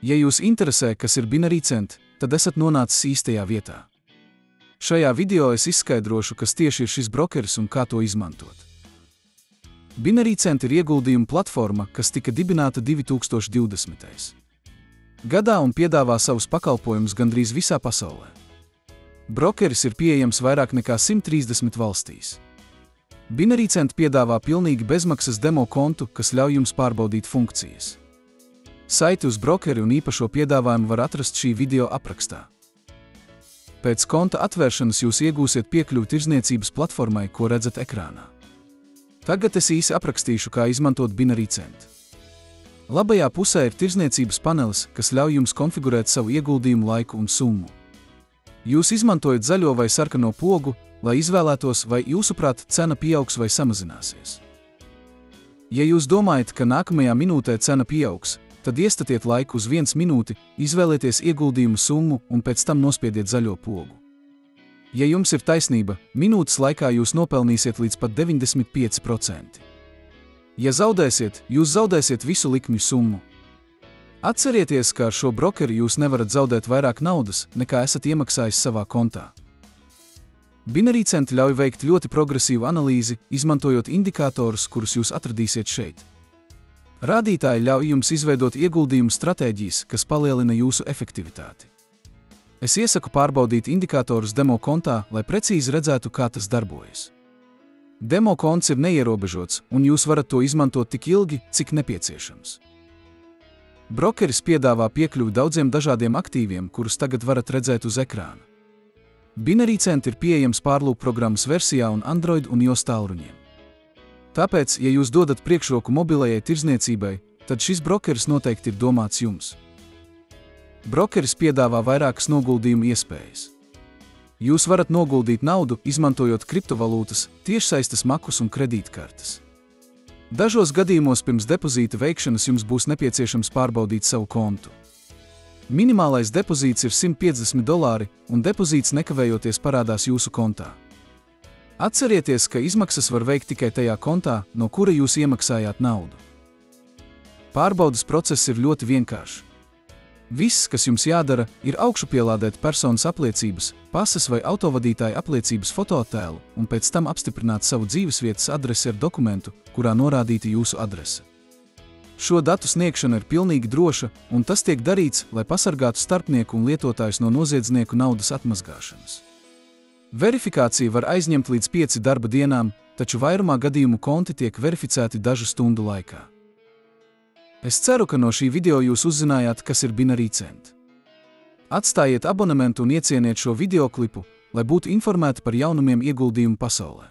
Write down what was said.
Ja jūs interesē, kas ir Binary Cent, tad esat nonācis īstajā vietā. Šajā video es izskaidrošu, kas tieši ir šis brokeris un kā to izmantot. Binary Cent ir ieguldījuma platforma, kas tika dibināta 2020. gadā un piedāvā savus pakalpojumus gandrīz visā pasaulē. Brokeris ir pieejams vairāk nekā 130 valstīs. Binary Cent piedāvā pilnīgi bezmaksas demo kontu, kas ļauj jums pārbaudīt funkcijas. Saiti uz brokeri un īpašo piedāvājumu var atrast šī video aprakstā. Pēc konta atvēršanas jūs iegūsiet piekļuvi tirdzniecības platformai, ko redzat ekrānā. Tagad es īsi aprakstīšu, kā izmantot Binary Cent. Labajā pusē ir tirdzniecības panelis, kas ļauj jums konfigurēt savu ieguldījumu laiku un summu. Jūs izmantojat zaļo vai sarkano pogu, lai izvēlētos, vai jūsuprāt cena pieaugs vai samazināsies. Ja jūs domājat, ka nākamajā minūtē cena pieaugs, tad iestatiet laiku uz 1 minūti, izvēlieties ieguldījumu summu un pēc tam nospiediet zaļo pogu. Ja jums ir taisnība, minūtes laikā jūs nopelnīsiet līdz pat 95%. Ja zaudēsiet, jūs zaudēsiet visu likmju summu. Atcerieties, ka ar šo brokeri jūs nevarat zaudēt vairāk naudas, nekā esat iemaksājis savā kontā. Binary Cent ļauj veikt ļoti progresīvu analīzi, izmantojot indikātorus, kurus jūs atradīsiet šeit. Rādītāji ļauj jums izveidot ieguldījumu stratēģijas, kas palielina jūsu efektivitāti. Es iesaku pārbaudīt indikātorus demo kontā, lai precīzi redzētu, kā tas darbojas. Demo konts ir neierobežots, un jūs varat to izmantot tik ilgi, cik nepieciešams. Brokeris piedāvā piekļuvi daudziem dažādiem aktīviem, kurus tagad varat redzēt uz ekrāna. Binary Cent ir pieejams pārlūkprogrammas versijā un Android un iOS tālruņiem. Tāpēc, ja jūs dodat priekšroku mobilajai tirdzniecībai, tad šis brokeris noteikti ir domāts jums. Brokeris piedāvā vairākas noguldījumu iespējas. Jūs varat noguldīt naudu, izmantojot kriptovalūtas, tiešsaistes makus un kredītkartes. Dažos gadījumos pirms depozīta veikšanas jums būs nepieciešams pārbaudīt savu kontu. Minimālais depozīts ir $150, un depozīts nekavējoties parādās jūsu kontā. Atcerieties, ka izmaksas var veikt tikai tajā kontā, no kura jūs iemaksājāt naudu. Pārbaudes process ir ļoti vienkāršs. Viss, kas jums jādara, ir augšupielādēt personas apliecības, pases vai autovadītāja apliecības fototēlu un pēc tam apstiprināt savu dzīvesvietas adresi ar dokumentu, kurā norādīta jūsu adrese. Šo datu sniegšana ir pilnīgi droša, un tas tiek darīts, lai pasargātu starpnieku un lietotājus no noziedznieku naudas atmazgāšanas. Verifikācija var aizņemt līdz 5 darba dienām, taču vairumā gadījumu konti tiek verificēti dažu stundu laikā. Es ceru, ka no šī video jūs uzzinājāt, kas ir Binary Cent. Atstājiet abonementu un iecieniet šo videoklipu, lai būtu informēti par jaunumiem ieguldījumu pasaulē.